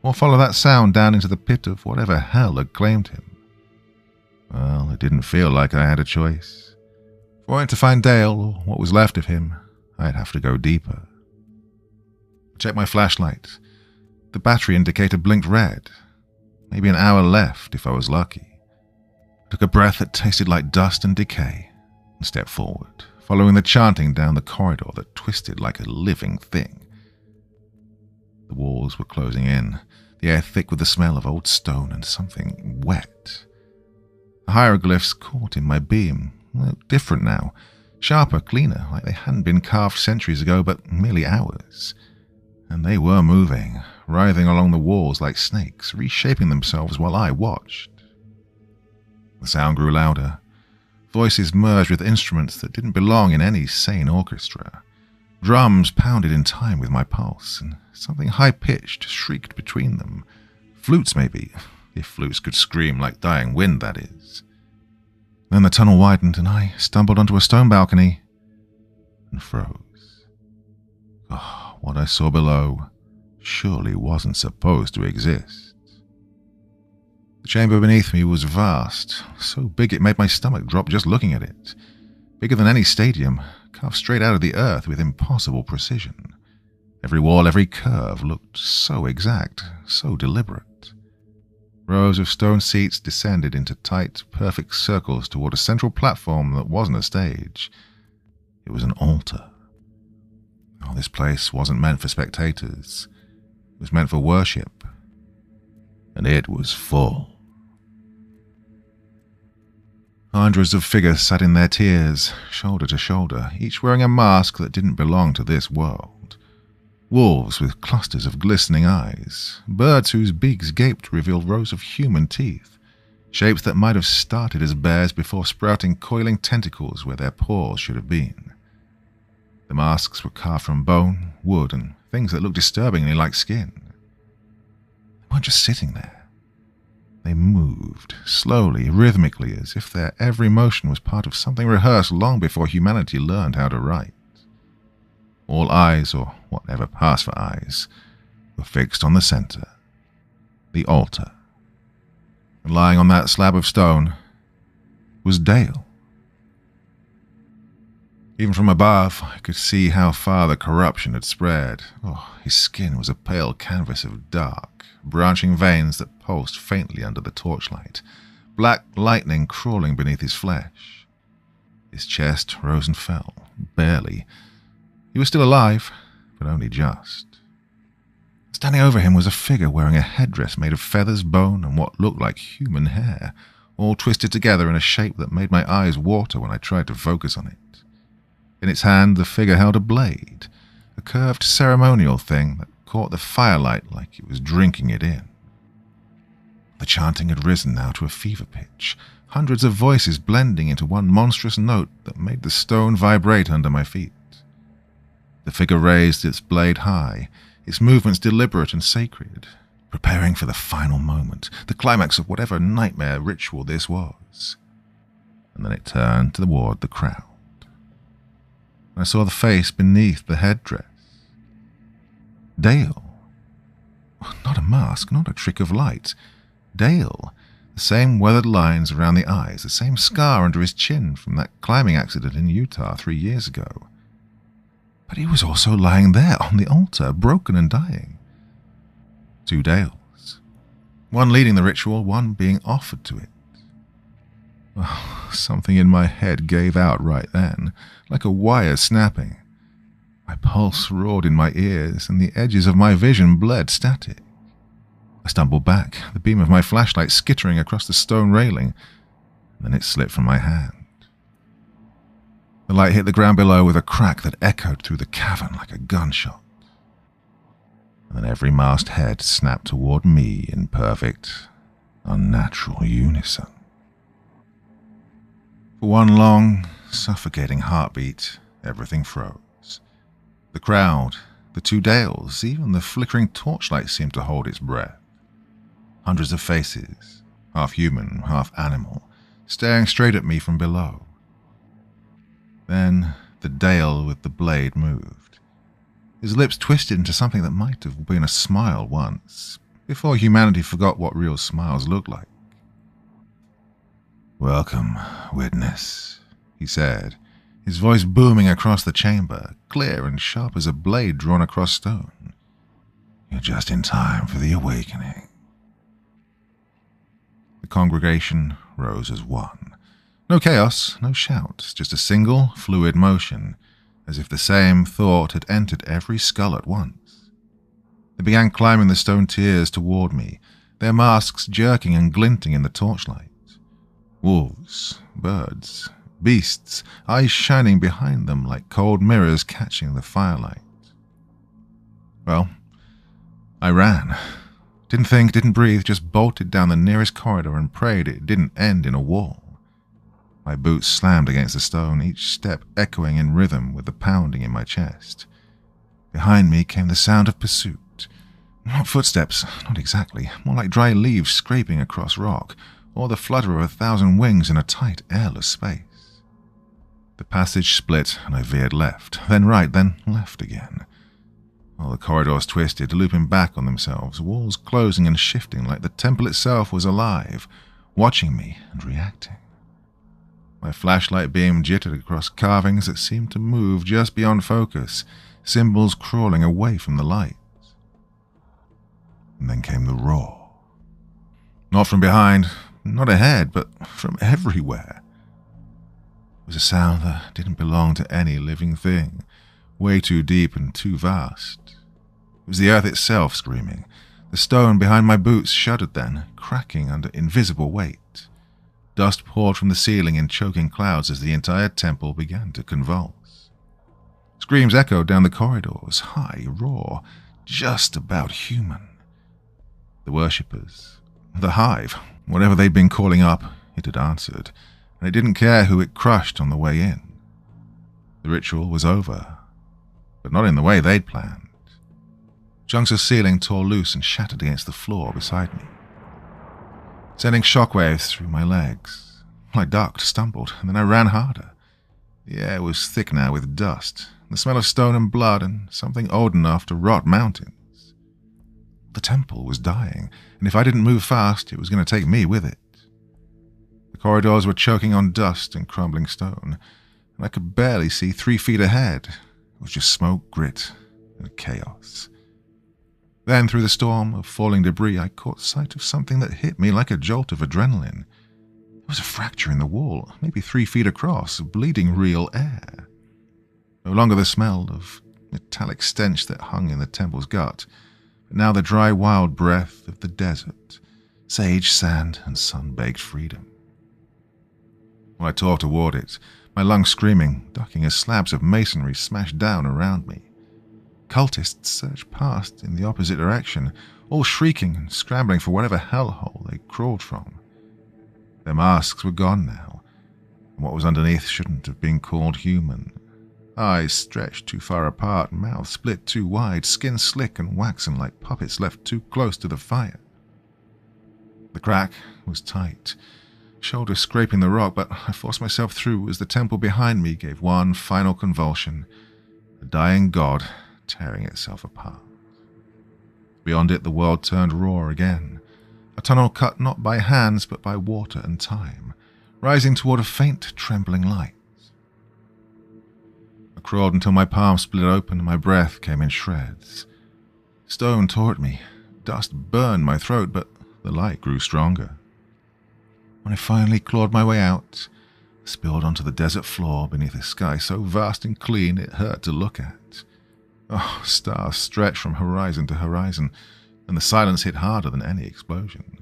or follow that sound down into the pit of whatever hell had claimed him. Well, it didn't feel like I had a choice. If I wanted to find Dale, or what was left of him, I'd have to go deeper. I checked my flashlight. The battery indicator blinked red. Maybe an hour left if I was lucky. I took a breath that tasted like dust and decay and stepped forward, following the chanting down the corridor that twisted like a living thing. The walls were closing in, the air thick with the smell of old stone and something wet. The hieroglyphs caught in my beam looked different now, sharper, cleaner, like they hadn't been carved centuries ago but merely hours. And they were moving, writhing along the walls like snakes, reshaping themselves while I watched. The sound grew louder. Voices merged with instruments that didn't belong in any sane orchestra. Drums pounded in time with my pulse, and something high-pitched shrieked between them. Flutes, maybe, if flutes could scream like dying wind, that is. Then the tunnel widened, and I stumbled onto a stone balcony and froze. Oh, what I saw below surely wasn't supposed to exist. The chamber beneath me was vast, so big it made my stomach drop just looking at it. Bigger than any stadium, carved straight out of the earth with impossible precision. Every wall, every curve looked so exact, so deliberate. Rows of stone seats descended into tight, perfect circles toward a central platform that wasn't a stage. It was an altar. Oh, this place wasn't meant for spectators. It was meant for worship. And it was full. Hundreds of figures sat in their tiers, shoulder to shoulder, each wearing a mask that didn't belong to this world. Wolves with clusters of glistening eyes, birds whose beaks gaped revealed rows of human teeth, shapes that might have started as bears before sprouting coiling tentacles where their paws should have been. The masks were carved from bone, wood, and things that looked disturbingly like skin. They weren't just sitting there. They moved, slowly, rhythmically, as if their every motion was part of something rehearsed long before humanity learned how to write. All eyes, or whatever passed for eyes, were fixed on the center, the altar. And lying on that slab of stone was Dale. Even from above, I could see how far the corruption had spread. Oh, his skin was a pale canvas of dark, branching veins that pulsed faintly under the torchlight, black lightning crawling beneath his flesh. His chest rose and fell, barely. He was still alive, but only just. Standing over him was a figure wearing a headdress made of feathers, bone, and what looked like human hair, all twisted together in a shape that made my eyes water when I tried to focus on it. In its hand, the figure held a blade, a curved ceremonial thing that caught the firelight like it was drinking it in. The chanting had risen now to a fever pitch, hundreds of voices blending into one monstrous note that made the stone vibrate under my feet. The figure raised its blade high, its movements deliberate and sacred, preparing for the final moment, the climax of whatever nightmare ritual this was. And then it turned toward the crowd. I saw the face beneath the headdress. Dale. Not a mask, not a trick of light. Dale. The same weathered lines around the eyes, the same scar under his chin from that climbing accident in Utah 3 years ago. But he was also lying there on the altar, broken and dying. 2 Dales. One leading the ritual, one being offered to it. Oh, something in my head gave out right then, like a wire snapping. My pulse roared in my ears, and the edges of my vision bled static. I stumbled back, the beam of my flashlight skittering across the stone railing, and then it slipped from my hand. The light hit the ground below with a crack that echoed through the cavern like a gunshot. And then every masked head snapped toward me in perfect unnatural unison. For one long, suffocating heartbeat, everything froze. The crowd, the two Dales, even the flickering torchlight seemed to hold its breath. Hundreds of faces, half human, half animal, staring straight at me from below. Then the Dale with the blade moved. His lips twisted into something that might have been a smile once, before humanity forgot what real smiles looked like. "Welcome, witness," he said, his voice booming across the chamber, clear and sharp as a blade drawn across stone. "You're just in time for the awakening." The congregation rose as one. No chaos, no shouts, just a single, fluid motion, as if the same thought had entered every skull at once. They began climbing the stone tiers toward me, their masks jerking and glinting in the torchlight. Wolves, birds, beasts, eyes shining behind them like cold mirrors catching the firelight. Well, I ran. Didn't think, didn't breathe, just bolted down the nearest corridor and prayed it didn't end in a wall. My boots slammed against the stone, each step echoing in rhythm with the pounding in my chest. Behind me came the sound of pursuit. Not footsteps, not exactly, more like dry leaves scraping across rock, or the flutter of 1,000 wings in a tight, airless space. The passage split, and I veered left, then right, then left again. All the corridors twisted, looping back on themselves, walls closing and shifting like the temple itself was alive, watching me and reacting. My flashlight beam jittered across carvings that seemed to move just beyond focus, symbols crawling away from the lights. And then came the roar. Not from behind, not ahead, but from everywhere. It was a sound that didn't belong to any living thing, way too deep and too vast. It was the earth itself screaming. The stone behind my boots shuddered then, cracking under invisible weight. Dust poured from the ceiling in choking clouds as the entire temple began to convulse. Screams echoed down the corridors, high, raw, just about human. The worshippers, the hive, whatever they'd been calling up, it had answered, and it didn't care who it crushed on the way in. The ritual was over, but not in the way they'd planned. Chunks of ceiling tore loose and shattered against the floor beside me, sending shockwaves through my legs. I ducked, stumbled, and then I ran harder. The air was thick now with dust, the smell of stone and blood, and something old enough to rot mountains. The temple was dying, and if I didn't move fast, it was going to take me with it. The corridors were choking on dust and crumbling stone, and I could barely see 3 feet ahead. It was just smoke, grit, and chaos. Then, through the storm of falling debris, I caught sight of something that hit me like a jolt of adrenaline. There was a fracture in the wall, maybe 3 feet across, bleeding real air. No longer the smell of metallic stench that hung in the temple's gut, but now the dry, wild breath of the desert, sage, sand, and sun-baked freedom. When I tore toward it, my lungs screaming, ducking as slabs of masonry smashed down around me. Cultists surged past in the opposite direction, all shrieking and scrambling for whatever hellhole they crawled from. Their masks were gone now, and what was underneath shouldn't have been called human. Eyes stretched too far apart, mouths split too wide, skin slick and waxen like puppets left too close to the fire. The crack was tight, shoulders scraping the rock, but I forced myself through as the temple behind me gave one final convulsion, a dying god tearing itself apart. Beyond it, the world turned raw again, a tunnel cut not by hands but by water and time, rising toward a faint, trembling light. I crawled until my palms split open and my breath came in shreds. Stone tore at me, dust burned my throat, but the light grew stronger. When I finally clawed my way out, I spilled onto the desert floor beneath a sky so vast and clean it hurt to look at. Oh, stars stretched from horizon to horizon, and the silence hit harder than any explosion.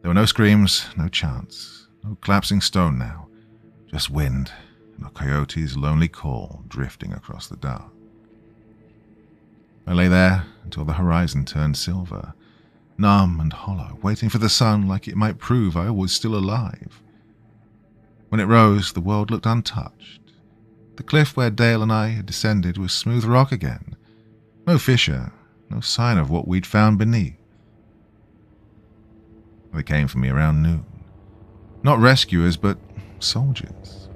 There were no screams, no chants, no collapsing stone now, just wind and a coyote's lonely call drifting across the dark. I lay there until the horizon turned silver, numb and hollow, waiting for the sun like it might prove I was still alive. When it rose, the world looked untouched. The cliff where Dale and I had descended was smooth rock again. No fissure, no sign of what we'd found beneath. They came for me around noon. Not rescuers, but soldiers.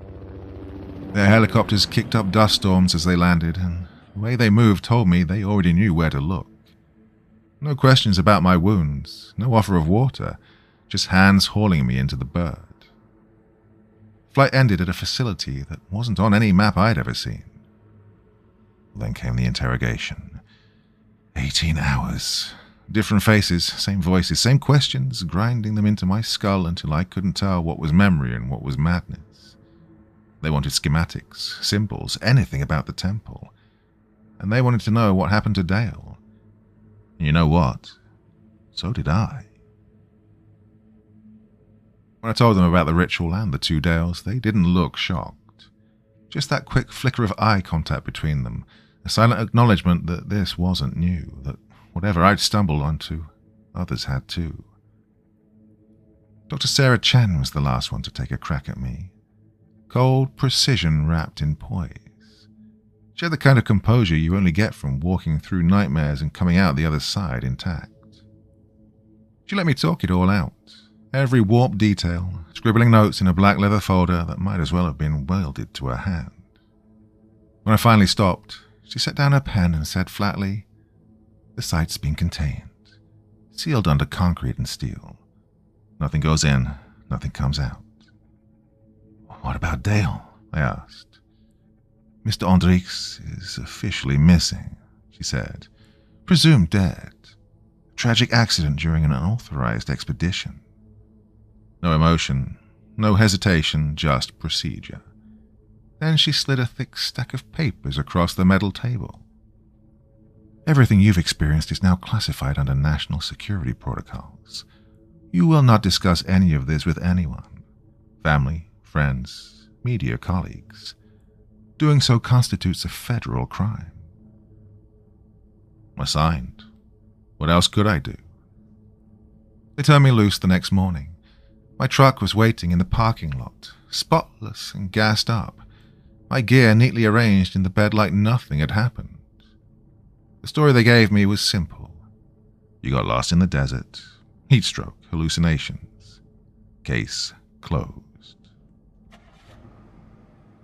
Their helicopters kicked up dust storms as they landed, and the way they moved told me they already knew where to look. No questions about my wounds, no offer of water, just hands hauling me into the bird. Flight ended at a facility that wasn't on any map I'd ever seen. Then came the interrogation. 18 hours. Different faces, same voices, same questions, grinding them into my skull until I couldn't tell what was memory and what was madness. They wanted schematics, symbols, anything about the temple. And they wanted to know what happened to Dale. And you know what? So did I. When I told them about the ritual and the 2 Dales, they didn't look shocked. Just that quick flicker of eye contact between them, a silent acknowledgement that this wasn't new, that whatever I'd stumbled onto, others had too. Dr. Sarah Chen was the last one to take a crack at me. Cold precision wrapped in poise. She had the kind of composure you only get from walking through nightmares and coming out the other side intact. She let me talk it all out. Every warped detail, scribbling notes in a black leather folder that might as well have been welded to her hand. When I finally stopped, she set down her pen and said flatly, "The site's been contained, sealed under concrete and steel. Nothing goes in, nothing comes out." "What about Dale?" I asked. "Mr. Hendricks is officially missing," she said. "Presumed dead. A tragic accident during an unauthorized expedition." No emotion, no hesitation, just procedure. Then she slid a thick stack of papers across the metal table. "Everything you've experienced is now classified under national security protocols. You will not discuss any of this with anyone. Family, friends, media colleagues. Doing so constitutes a federal crime." I signed. What else could I do? They turned me loose the next morning. My truck was waiting in the parking lot, spotless and gassed up, my gear neatly arranged in the bed like nothing had happened. The story they gave me was simple. You got lost in the desert, heat stroke, hallucinations. Case closed.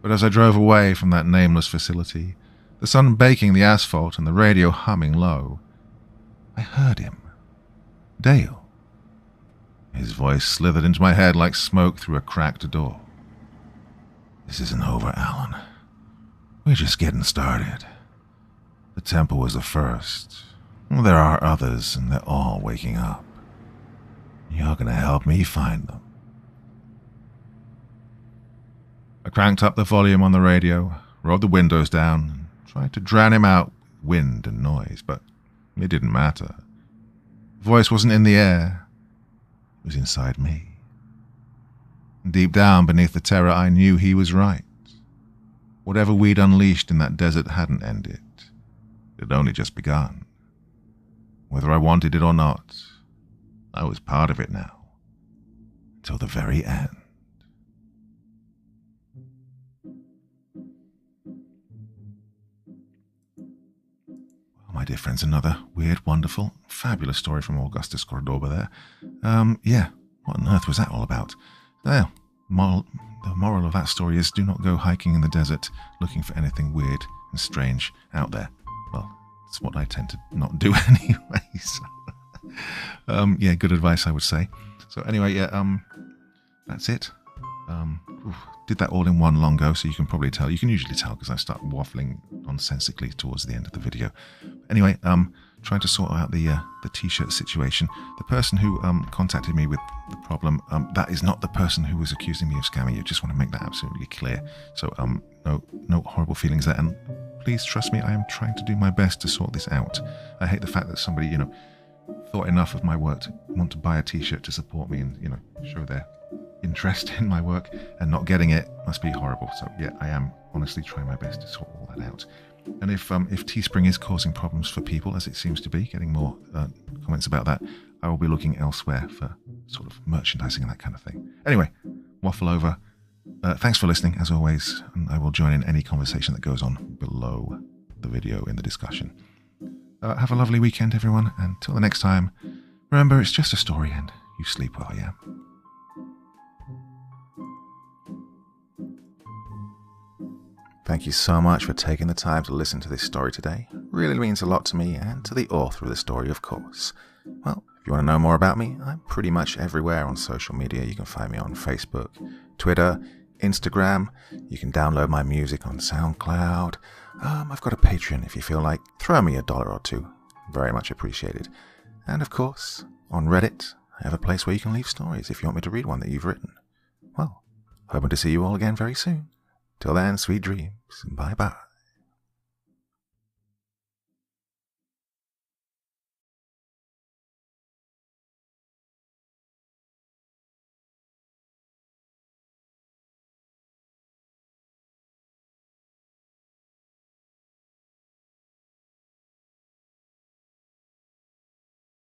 But as I drove away from that nameless facility, the sun baking the asphalt and the radio humming low, I heard him. Dale. His voice slithered into my head like smoke through a cracked door. "This isn't over, Alan. We're just getting started. The temple was the first. There are others, and they're all waking up. You're going to help me find them." I cranked up the volume on the radio, rolled the windows down, and tried to drown him out with wind and noise, but it didn't matter. The voice wasn't in the air. It was inside me. Deep down beneath the terror, I knew he was right. Whatever we'd unleashed in that desert hadn't ended. It had only just begun. Whether I wanted it or not, I was part of it now. Until the very end. My dear friends, another weird, wonderful, fabulous story from Augustus Cordoba there. Yeah, what on earth was that all about? Well, the moral of that story is do not go hiking in the desert looking for anything weird and strange out there. Well, it's what I tend to not do anyway. So, yeah, good advice, I would say. So anyway, yeah, that's it. Did that all in one long go, so you can probably tell. You can usually tell because I start waffling nonsensically towards the end of the video. Anyway, trying to sort out the t-shirt situation. The person who contacted me with the problem, that is not the person who was accusing me of scamming you. Just want to make that absolutely clear. So no horrible feelings there. And please trust me, I am trying to do my best to sort this out. I hate the fact that somebody, thought enough of my work to want to buy a t-shirt to support me and, show their interest in my work, and not getting it must be horrible. So yeah, I am honestly trying my best to sort all that out. And if Teespring is causing problems for people, as it seems to be, getting more comments about that, I will be looking elsewhere for sort of merchandising and that kind of thing. Anyway, waffle over. Thanks for listening, as always, and I will join in any conversation that goes on below the video in the discussion. Have a lovely weekend, everyone, and until the next time, remember, it's just a story, and you sleep well, yeah? Thank you so much for taking the time to listen to this story today. It really means a lot to me and to the author of the story, of course. Well, if you want to know more about me, I'm pretty much everywhere on social media. You can find me on Facebook, Twitter, Instagram. You can download my music on SoundCloud. I've got a Patreon if you feel like. Throw me $1 or $2. Very much appreciated. And of course, on Reddit, I have a place where you can leave stories if you want me to read one that you've written. Well, hoping to see you all again very soon. Till then, sweet dreams. Bye-bye.